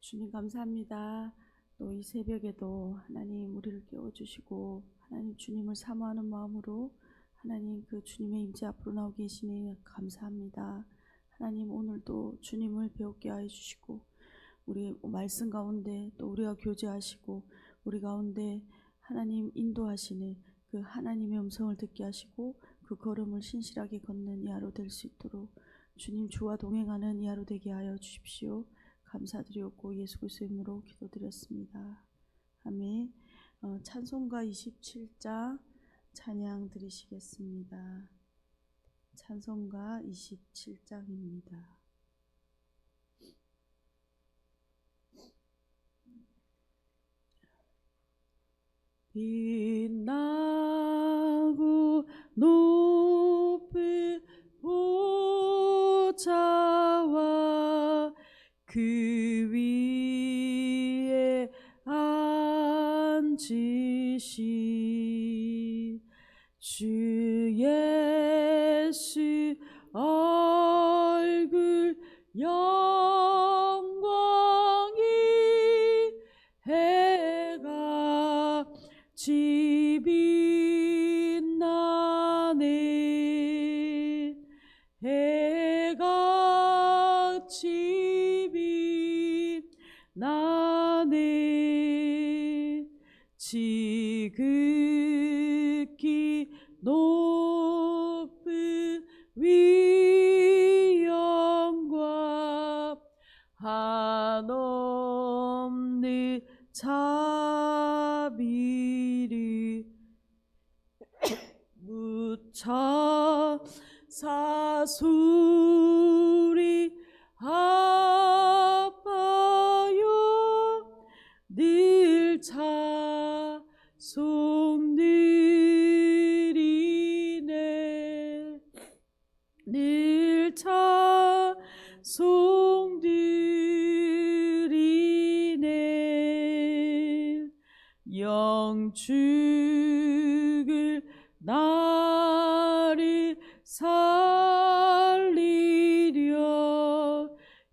주님 감사합니다. 또 이 새벽에도 하나님 우리를 깨워주시고 하나님 주님을 사모하는 마음으로 하나님 그 주님의 임재 앞으로 나오고 계시니 감사합니다. 하나님 오늘도 주님을 배우게 하여 주시고 우리 말씀 가운데 또 우리와 교제하시고 우리 가운데 하나님 인도하시는 그 하나님의 음성을 듣게 하시고 그 걸음을 신실하게 걷는 이 하루 될 수 있도록 주님 주와 동행하는 이 하루 되게 하여 주십시오. 감사드리옵고 예수 그리스도의 이름으로 기도드렸습니다. 아멘. 찬송가 27장 찬양 드리시겠습니다. 찬송가 27장입니다. 빛나고 높은 보좌와 그 위에 앉으신 주 예수 얼굴 영광이 해가 빛나네 해가 빛나네 지극히 높은 위엄과 한없는 자비를 묻혀 사소리 아파요 늘 찬송드리네 늘 찬송드리네 영축을 나를 살리려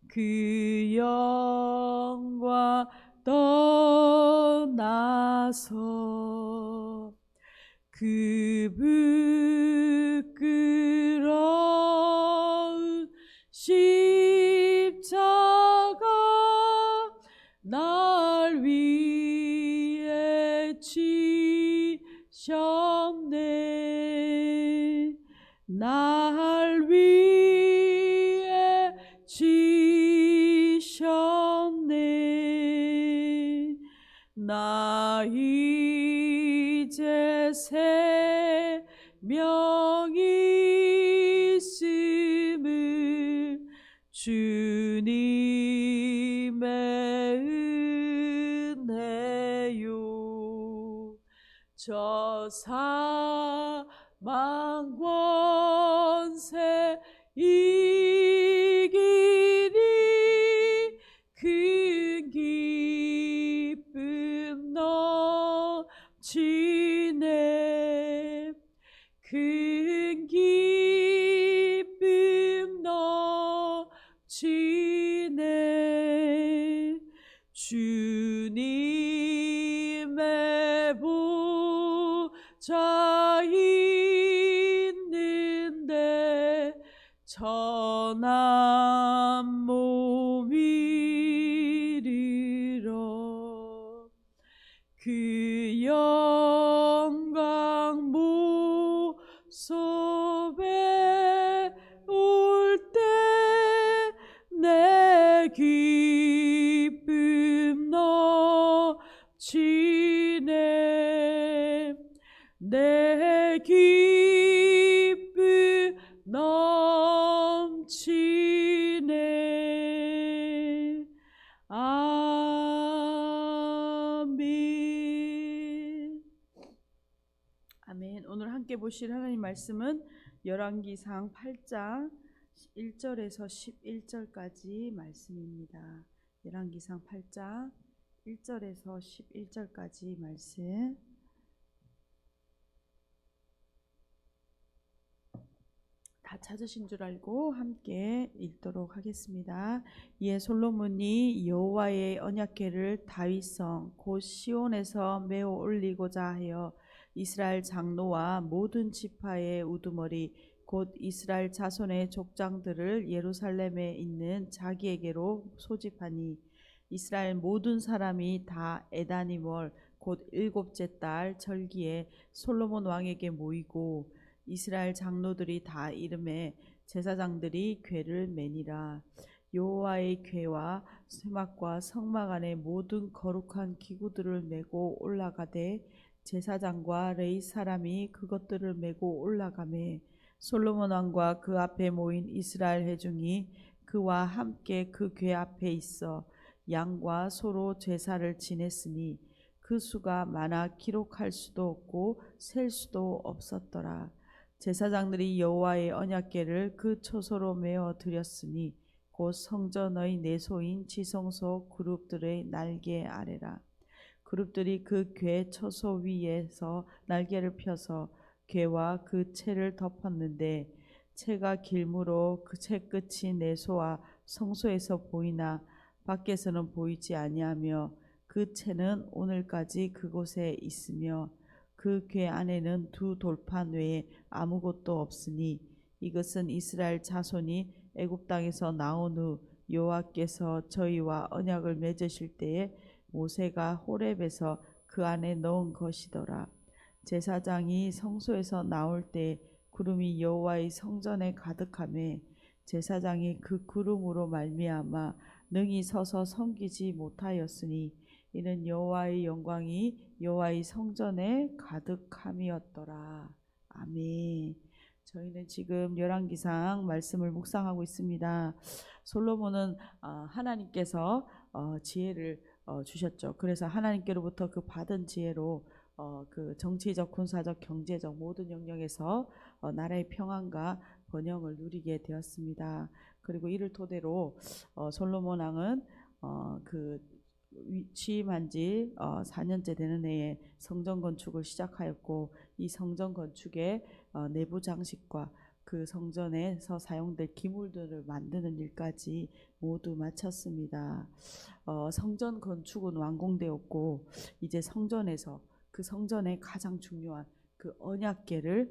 그 영광 떠나서 그 부끄러운 십자가 날 위해 지셨네 날 위해 지셨네 나 이제 생명이 있음을 주님의 은혜요 저 사망 권세 이기리 큰 기쁨 넘치네 큰 기쁨 넘치네 주님의 보좌 있는데 천한 몸 이르러 그 영광 모습에 올 때 내 기쁨 넘치네 내 기쁨 넘치네 아멘. 아멘. 오늘 함께 보실 하나님 말씀은 열왕기상 8장 1절에서 11절까지 말씀입니다. 열왕기상 8장 1절에서 11절까지 말씀 다 찾으신 줄 알고 함께 읽도록 하겠습니다. 이에 솔로몬이 여호와의 언약궤를 다윗성 곧 시온에서 메어 올리고자 하여 이스라엘 장로와 모든 지파의 우두머리 곧 이스라엘 자손의 족장들을 예루살렘에 있는 자기에게로 소집하니 이스라엘 모든 사람이 다 에다니멀 곧 일곱째 달 절기에 솔로몬 왕에게 모이고 이스라엘 장로들이 다 이름에 제사장들이 궤를 매니라. 여호와의 궤와 세막과 성막 안에 모든 거룩한 기구들을 메고 올라가되 제사장과 레위 사람이 그것들을 메고 올라가매 솔로몬 왕과 그 앞에 모인 이스라엘 회중이 그와 함께 그 궤 앞에 있어 양과 소로 제사를 지냈으니 그 수가 많아 기록할 수도 없고 셀 수도 없었더라. 제사장들이 여호와의 언약궤를 그 초소로 메어 드렸으니 곧 성전의 내소인 지성소 그룹들의 날개 아래라. 그룹들이 그 궤 초소 위에서 날개를 펴서 궤와 그 채를 덮었는데 채가 길므로 그 채 끝이 내소와 성소에서 보이나 밖에서는 보이지 아니하며 그 채는 오늘까지 그곳에 있으며 그 궤 안에는 두 돌판 외에 아무것도 없으니 이것은 이스라엘 자손이 애굽 땅에서 나온 후 여호와께서 저희와 언약을 맺으실 때에 모세가 호렙에서 그 안에 넣은 것이더라. 제사장이 성소에서 나올 때 구름이 여호와의 성전에 가득하매 제사장이 그 구름으로 말미암아 능히 서서 섬기지 못하였으니 이는 여호와의 영광이 여호와의 성전에 가득함이었더라. 아멘. 저희는 지금 열왕기상 말씀을 묵상하고 있습니다. 솔로몬은 하나님께서 지혜를 주셨죠. 그래서 하나님께로부터 그 받은 지혜로 그 정치적, 군사적, 경제적 모든 영역에서 나라의 평안과 번영을 누리게 되었습니다. 그리고 이를 토대로 솔로몬 왕은 그 취임한 지 4년째 되는 해에 성전 건축을 시작하였고 이 성전 건축의 내부 장식과 그 성전에서 사용될 기물들을 만드는 일까지 모두 마쳤습니다. 성전 건축은 완공되었고 이제 성전에서 그 성전의 가장 중요한 그 언약궤를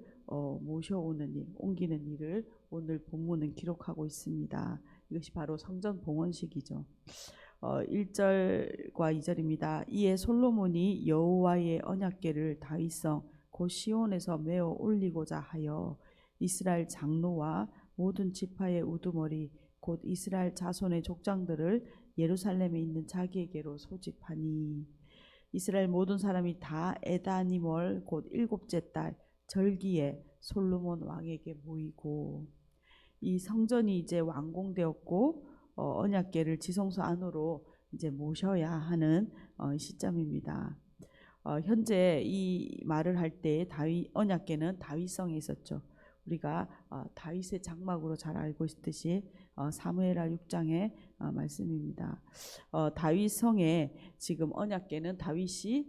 모셔오는 일, 옮기는 일을 오늘 본문은 기록하고 있습니다. 이것이 바로 성전 봉헌식이죠. 1절과 2절입니다. 이에 솔로몬이 여호와의 언약궤를 다윗성 곧 시온에서 메어 올리고자 하여 이스라엘 장로와 모든 지파의 우두머리 곧 이스라엘 자손의 족장들을 예루살렘에 있는 자기에게로 소집하니 이스라엘 모든 사람이 다 에다니멀 곧 일곱째 달 절기에 솔로몬 왕에게 모이고 이 성전이 이제 완공되었고 언약궤를 지성소 안으로 이제 모셔야 하는 시점입니다. 현재 이 말을 할 때 다윗 언약궤는 다윗성에 있었죠. 우리가 다윗의 장막으로 잘 알고 있듯이 사무엘하 6장의 말씀입니다. 다윗성에 지금 언약궤는 다윗이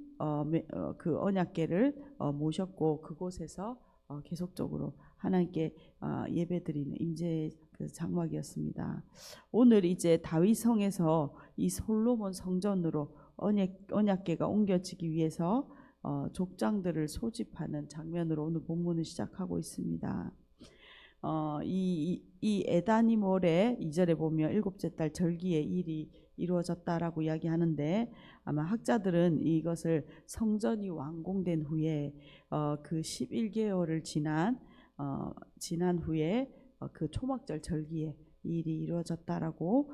그 언약궤를 모셨고 그곳에서 계속적으로 하나님께 예배드리는 임재 그 장막이었습니다. 오늘 이제 다윗성에서 이 솔로몬 성전으로 언약궤가 옮겨지기 위해서 족장들을 소집하는 장면으로 오늘 본문을 시작하고 있습니다. 이 에다니몰의 2절에 보면 일곱째 달 절기의 일이 이루어졌다라고 이야기하는데 아마 학자들은 이것을 성전이 완공된 후에 그 11개월을 지난 후에 그 초막절 절기에 일이 이루어졌다라고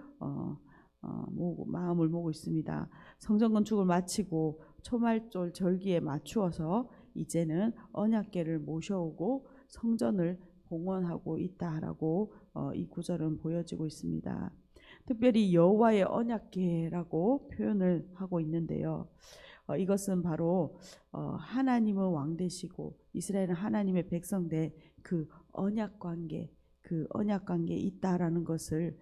마음을 모고 있습니다. 성전 건축을 마치고 초말절 절기에 맞추어서 이제는 언약궤를 모셔오고 성전을 봉헌하고 있다라고 이 구절은 보여지고 있습니다. 특별히 여호와의 언약궤라고 표현을 하고 있는데요. 이것은 바로 하나님은 왕 되시고 이스라엘은 하나님의 백성된 그 언약 관계에 있다라는 것을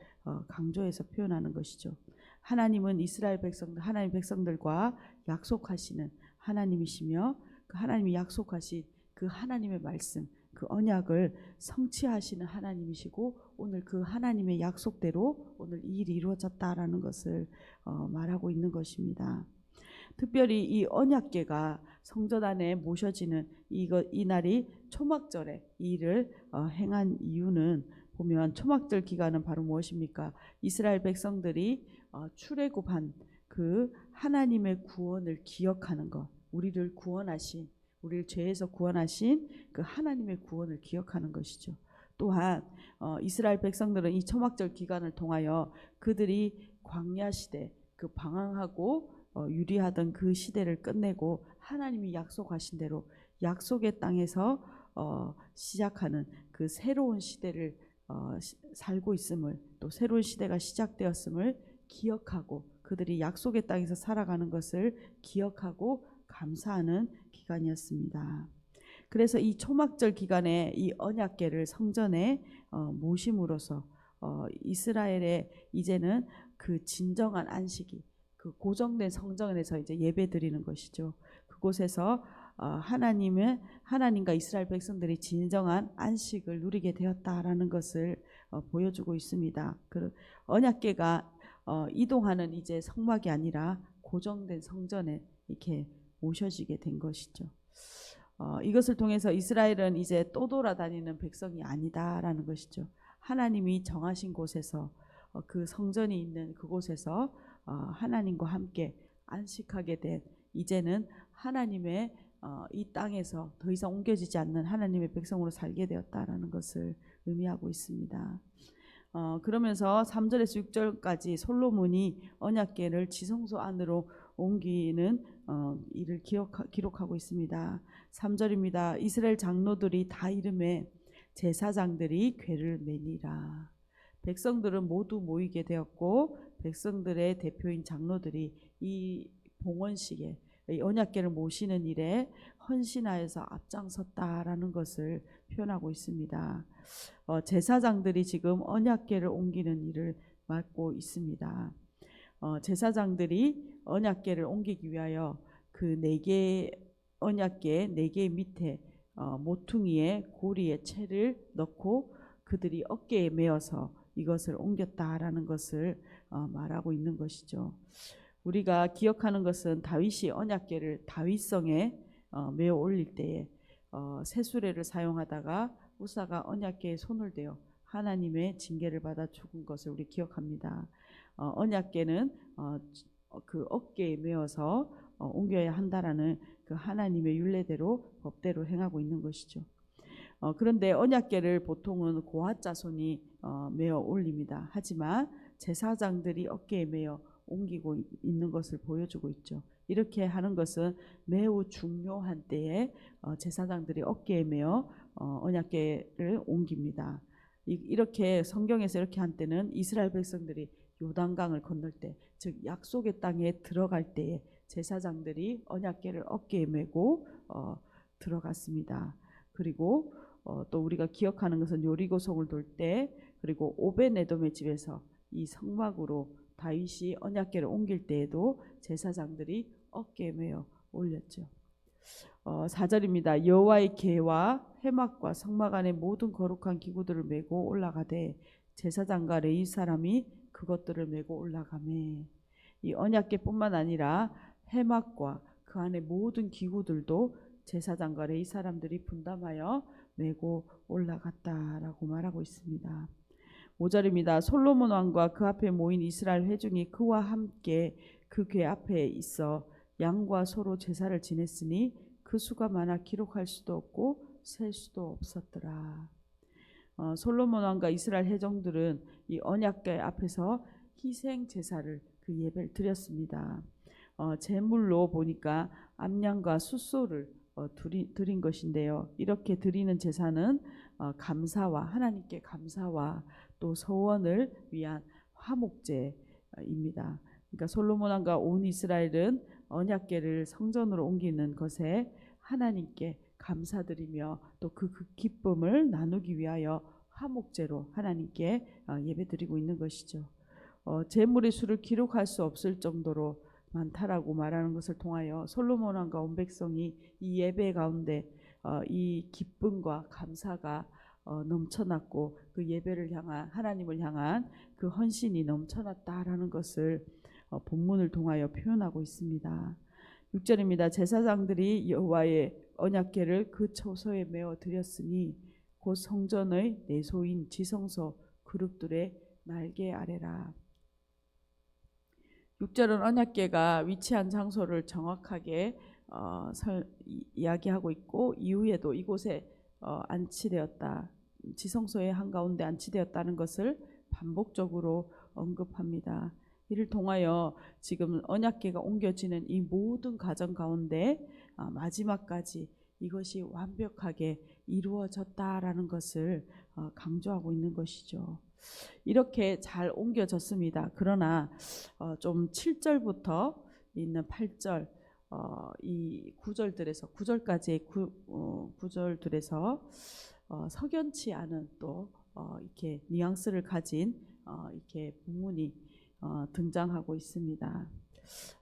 강조해서 표현하는 것이죠. 하나님은 이스라엘 백성들, 하나님 백성들과 약속하시는 하나님이시며 그 하나님이 약속하신 그 하나님의 말씀, 그 언약을 성취하시는 하나님이시고 오늘 그 하나님의 약속대로 오늘 이 일이 이루어졌다라는 것을 말하고 있는 것입니다. 특별히 이 언약궤가 성전 안에 모셔지는 이 날이 초막절에 이 일을 행한 이유는 보면 초막절 기간은 바로 무엇입니까? 이스라엘 백성들이 출애굽한 그 하나님의 구원을 기억하는 것, 우리를 구원하신, 우리를 죄에서 구원하신 그 하나님의 구원을 기억하는 것이죠. 또한 이스라엘 백성들은 이 초막절 기간을 통하여 그들이 광야 시대 그 방황하고 유리하던 그 시대를 끝내고 하나님이 약속하신 대로 약속의 땅에서 시작하는 그 새로운 시대를 살고 있음을, 또 새로운 시대가 시작되었음을 기억하고 그들이 약속의 땅에서 살아가는 것을 기억하고 감사하는 기간이었습니다. 그래서 이 초막절 기간에 이 언약궤를 성전에 모심으로써 이스라엘의 이제는 그 진정한 안식이 그 고정된 성전에서 이제 예배드리는 것이죠. 그곳에서 하나님과 이스라엘 백성들이 진정한 안식을 누리게 되었다라는 것을 보여주고 있습니다. 그 언약궤가 이동하는 이제 성막이 아니라 고정된 성전에 이렇게 모셔지게 된 것이죠. 이것을 통해서 이스라엘은 이제 또 돌아다니는 백성이 아니다라는 것이죠. 하나님이 정하신 곳에서 그 성전이 있는 그곳에서 하나님과 함께 안식하게 된 이제는 하나님의 이 땅에서 더 이상 옮겨지지 않는 하나님의 백성으로 살게 되었다라는 것을 의미하고 있습니다. 그러면서 3절에서 6절까지 솔로몬이 언약궤를 지성소 안으로 옮기는 일을 기록하고 있습니다. 3절입니다. 이스라엘 장로들이 다 이름에 제사장들이 궤를 매니라. 백성들은 모두 모이게 되었고 백성들의 대표인 장로들이 이 봉헌식에 이 언약궤를 모시는 일에 헌신하여서 앞장섰다라는 것을 표현하고 있습니다. 제사장들이 지금 언약궤를 옮기는 일을 맡고 있습니다. 제사장들이 언약궤를 옮기기 위하여 그 4개 언약궤 4개 밑에 모퉁이에 고리에 채를 넣고 그들이 어깨에 메어서 이것을 옮겼다라는 것을 말하고 있는 것이죠. 우리가 기억하는 것은 다윗이 언약궤를 다윗성에 메어 올릴 때에 새수레를 사용하다가 우사가 언약궤에 손을 대어 하나님의 징계를 받아 죽은 것을 우리 기억합니다. 언약궤는 그 어깨에 메어서 옮겨야 한다라는 그 하나님의 율례대로 법대로 행하고 있는 것이죠. 그런데 언약궤를 보통은 고핫 자손이 메어 올립니다. 하지만 제사장들이 어깨에 메어 옮기고 있는 것을 보여주고 있죠. 이렇게 하는 것은 매우 중요한 때에 제사장들이 어깨에 메어 언약궤를 옮깁니다. 이렇게 성경에서 이렇게 한 때는 이스라엘 백성들이 요단강을 건널 때, 즉 약속의 땅에 들어갈 때에 제사장들이 언약궤를 어깨에 메고 들어갔습니다. 그리고 또 우리가 기억하는 것은 요리고성을 돌 때, 그리고 오벳에돔의 집에서 이 성막으로 다윗이 언약궤를 옮길 때에도 제사장들이 어깨에 메어 올렸죠. 4절입니다. 여호와의 궤와 회막과 성막 안의 모든 거룩한 기구들을 메고 올라가되 제사장과 레위 사람이 그것들을 메고 올라가매. 이 언약궤뿐만 아니라 회막과 그 안의 모든 기구들도 제사장과 레위 사람들이 분담하여 메고 올라갔다라고 말하고 있습니다. 5절입니다. 솔로몬 왕과 그 앞에 모인 이스라엘 회중이 그와 함께 그 궤 앞에 있어 양과 소로 제사를 지냈으니 그 수가 많아 기록할 수도 없고 셀 수도 없었더라. 솔로몬 왕과 이스라엘 회중들은 이 언약궤 앞에서 희생 제사를 그 예배를 드렸습니다. 제물로 보니까 암양과 숫소를 드린 것인데요. 이렇게 드리는 제사는 감사와 하나님께 감사와 또 소원을 위한 화목제입니다. 그러니까 솔로몬 왕과 온 이스라엘은 언약궤를 성전으로 옮기는 것에 하나님께 감사드리며 또 그 기쁨을 나누기 위하여 화목제로 하나님께 예배드리고 있는 것이죠. 제물의 수를 기록할 수 없을 정도로 많다라고 말하는 것을 통하여 솔로몬 왕과 온 백성이 이 예배 가운데 이 기쁨과 감사가 넘쳐났고 그 예배를 향한 하나님을 향한 그 헌신이 넘쳐났다라는 것을 본문을 통하여 표현하고 있습니다. 6절입니다. 제사장들이 여호와의 언약궤를 그 처소에 메어 드렸으니 곧 성전의 내소인 지성소 그룹들의 날개 아래라. 6절은 언약궤가 위치한 장소를 정확하게 이야기하고 있고 이후에도 이곳에 안치되었다. 지성소의 한가운데 안치되었다는 것을 반복적으로 언급합니다. 이를 통하여 지금 언약궤가 옮겨지는 이 모든 과정 가운데 마지막까지 이것이 완벽하게 이루어졌다라는 것을 강조하고 있는 것이죠. 이렇게 잘 옮겨졌습니다. 그러나 좀 7절부터 있는 8절 이 구절들에서 9절까지의 구절들에서 석연치 않은 또 이렇게 뉘앙스를 가진 이렇게 본문이 등장하고 있습니다.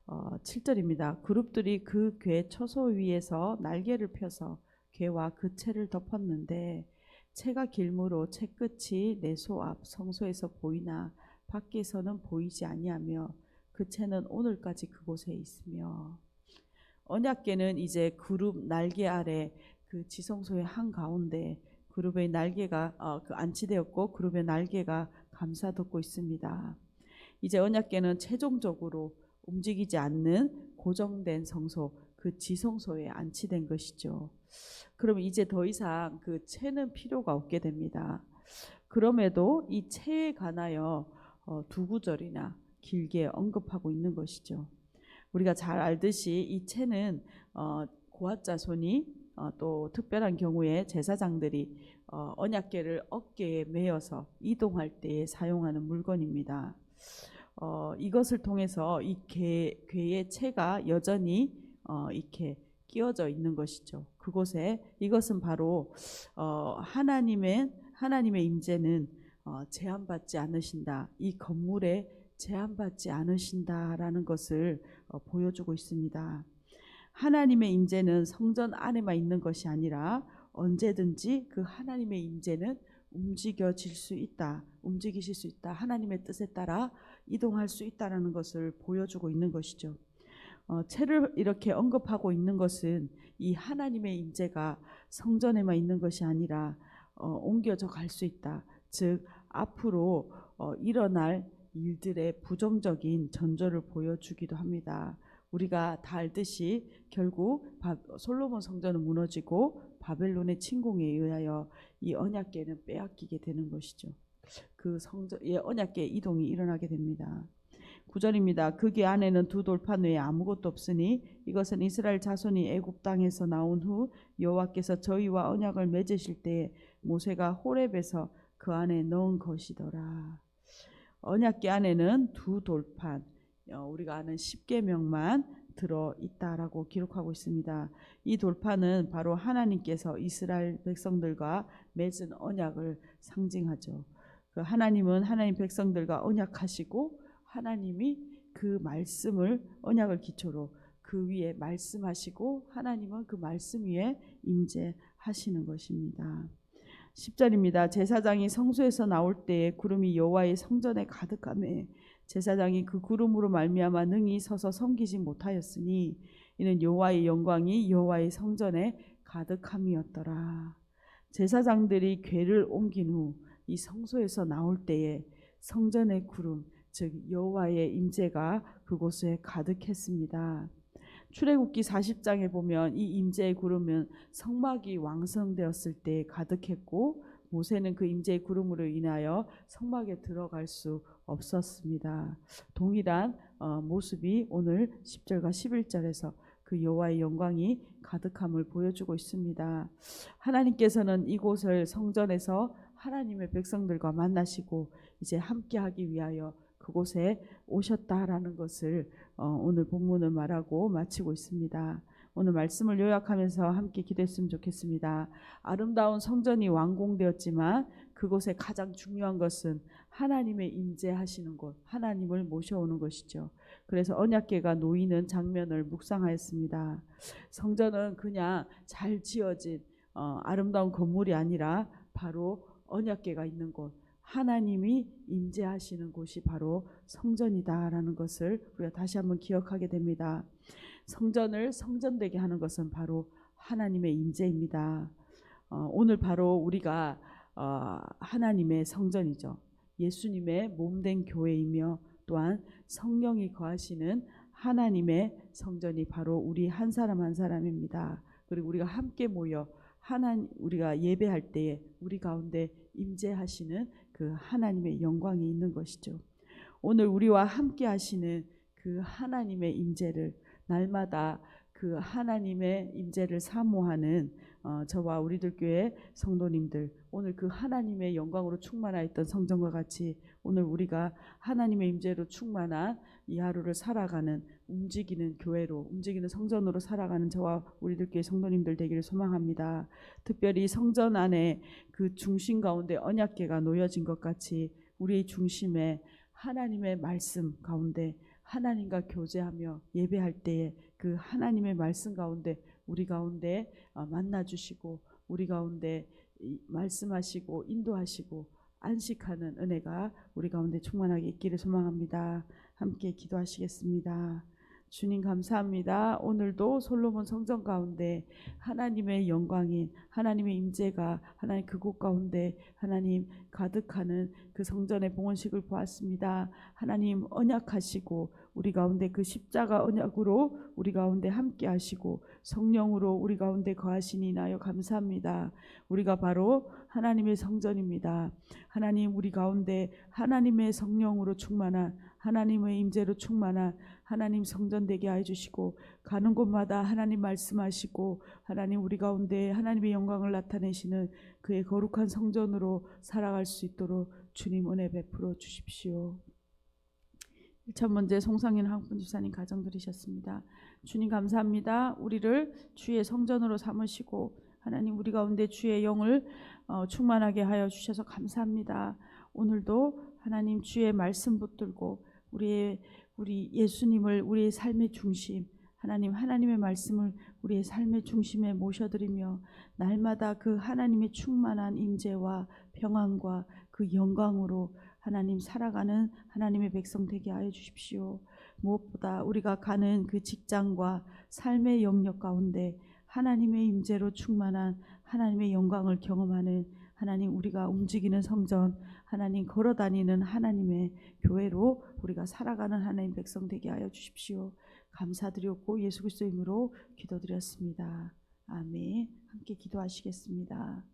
7절입니다. 그룹들이 그 궤 처소 위에서 날개를 펴서 궤와 그 채를 덮었는데 채가 길므로 채 끝이 내소 앞 성소에서 보이나 밖에서는 보이지 아니하며 그 채는 오늘까지 그곳에 있으며. 언약궤는 이제 그룹 날개 아래 그 지성소의 한가운데 그룹의 날개가 안치되었고 그룹의 날개가 감싸덮고 있습니다. 이제 언약궤는 최종적으로 움직이지 않는 고정된 성소 그 지성소에 안치된 것이죠. 그럼 이제 더 이상 그 채는 필요가 없게 됩니다. 그럼에도 이 채에 관하여 두 구절이나 길게 언급하고 있는 것이죠. 우리가 잘 알듯이 이 채는 고앗 자손이 또 특별한 경우에 제사장들이 언약궤를 어깨에 메어서 이동할 때에 사용하는 물건입니다. 이것을 통해서 이 궤의 채가 여전히 이렇게 끼워져 있는 것이죠. 그곳에 이것은 바로 하나님의 임재는 제한받지 않으신다. 이 건물에 제한받지 않으신다라는 것을 보여주고 있습니다. 하나님의 임재는 성전 안에만 있는 것이 아니라 언제든지 그 하나님의 임재는 움직이실 수 있다. 하나님의 뜻에 따라 이동할 수 있다라는 것을 보여주고 있는 것이죠. 채를 이렇게 언급하고 있는 것은 이 하나님의 임재가 성전에만 있는 것이 아니라 옮겨져 갈 수 있다. 즉 앞으로 일어날 일들의 부정적인 전조를 보여주기도 합니다. 우리가 다 알듯이 결국 솔로몬 성전은 무너지고 바벨론의 침공에 의하여 이 언약궤는 빼앗기게 되는 것이죠. 그 성전의 언약궤 이동이 일어나게 됩니다. 9절입니다. 그 궤 안에는 두 돌판 외에 아무것도 없으니 이것은 이스라엘 자손이 애굽 땅에서 나온 후 여호와께서 저희와 언약을 맺으실 때에 모세가 호렙에서 그 안에 넣은 것이더라. 언약궤 안에는 두 돌판, 우리가 아는 십계명만 들어있다라고 기록하고 있습니다. 이 돌판은 바로 하나님께서 이스라엘 백성들과 맺은 언약을 상징하죠. 그 하나님은 하나님 백성들과 언약하시고 하나님이 그 말씀을 언약을 기초로 그 위에 말씀하시고 하나님은 그 말씀 위에 임재하시는 것입니다. 10절입니다. 제사장이 성소에서 나올 때에 구름이 여호와의 성전에 가득하매 제사장이 그 구름으로 말미암아 능히 서서 섬기지 못하였으니 이는 여호와의 영광이 여호와의 성전에 가득함이었더라. 제사장들이 궤를 옮긴 후 이 성소에서 나올 때에 성전의 구름 즉 여호와의 임재가 그곳에 가득했습니다. 출애굽기 40장에 보면 이 임재의 구름은 성막이 완성되었을 때 가득했고 모세는 그 임재의 구름으로 인하여 성막에 들어갈 수 없었습니다. 동일한 모습이 오늘 10절과 11절에서 그 여호와의 영광이 가득함을 보여주고 있습니다. 하나님께서는 이곳을 성전에서 하나님의 백성들과 만나시고 이제 함께하기 위하여 그곳에 오셨다라는 것을 오늘 본문을 말하고 마치고 있습니다. 오늘 말씀을 요약하면서 함께 기도했으면 좋겠습니다. 아름다운 성전이 완공되었지만 그곳에 가장 중요한 것은 하나님의 임재하시는 곳, 하나님을 모셔오는 것이죠. 그래서 언약궤가 놓이는 장면을 묵상하였습니다. 성전은 그냥 잘 지어진 아름다운 건물이 아니라 바로 언약궤가 있는 곳, 하나님이 임재하시는 곳이 바로 성전이다라는 것을 우리가 다시 한번 기억하게 됩니다. 성전을 성전되게 하는 것은 바로 하나님의 임재입니다. 오늘 바로 우리가 하나님의 성전이죠. 예수님의 몸된 교회이며 또한 성령이 거하시는 하나님의 성전이 바로 우리 한 사람 한 사람입니다. 그리고 우리가 함께 모여 우리가 예배할 때에 우리 가운데 임재하시는 그 하나님의 영광이 있는 것이죠. 오늘 우리와 함께 하시는 그 하나님의 임재를 날마다 그 하나님의 임재를 사모하는 저와 우리들 교회 성도님들, 오늘 그 하나님의 영광으로 충만하였던 성전과 같이 오늘 우리가 하나님의 임재로 충만한 이 하루를 살아가는 움직이는 교회로, 움직이는 성전으로 살아가는 저와 우리들 교회 성도님들 되기를 소망합니다. 특별히 성전 안에 그 중심 가운데 언약궤가 놓여진 것 같이 우리의 중심에 하나님의 말씀 가운데 하나님과 교제하며 예배할 때에 그 하나님의 말씀 가운데 우리 가운데 만나주시고 우리 가운데 말씀하시고 인도하시고 안식하는 은혜가 우리 가운데 충만하게 있기를 소망합니다. 함께 기도하시겠습니다. 주님 감사합니다. 오늘도 솔로몬 성전 가운데 하나님의 영광인 하나님의 임재가 하나님 그곳 가운데 하나님 가득하는 그 성전의 봉헌식을 보았습니다. 하나님 언약하시고 우리 가운데 그 십자가 언약으로 우리 가운데 함께 하시고 성령으로 우리 가운데 거하시니 나여 감사합니다. 우리가 바로 하나님의 성전입니다. 하나님 우리 가운데 하나님의 성령으로 충만한 하나님의 임재로 충만한 하나님 성전 되게 하여 주시고 가는 곳마다 하나님 말씀하시고 하나님 우리 가운데 하나님의 영광을 나타내시는 그의 거룩한 성전으로 살아갈 수 있도록 주님 은혜 베풀어 주십시오. 1천 번째 송상인 한국분 집사님 가정 들으셨습니다. 주님 감사합니다. 우리를 주의 성전으로 삼으시고 하나님 우리 가운데 주의 영을 충만하게 하여 주셔서 감사합니다. 오늘도 하나님 주의 말씀 붙들고 우리 예수님을 우리의 삶의 중심, 하나님의 말씀을 우리의 삶의 중심에 모셔드리며 날마다 그 하나님의 충만한 임재와 평안과 그 영광으로 하나님 살아가는 하나님의 백성 되게 하여 주십시오. 무엇보다 우리가 가는 그 직장과 삶의 영역 가운데 하나님의 임재로 충만한 하나님의 영광을 경험하는 하나님 우리가 움직이는 성전, 하나님 걸어다니는 하나님의 교회로 우리가 살아가는 하나님 백성 되게 하여 주십시오. 감사드렸고 예수 그리스도의 이름으로 기도드렸습니다. 아멘. 함께 기도하시겠습니다.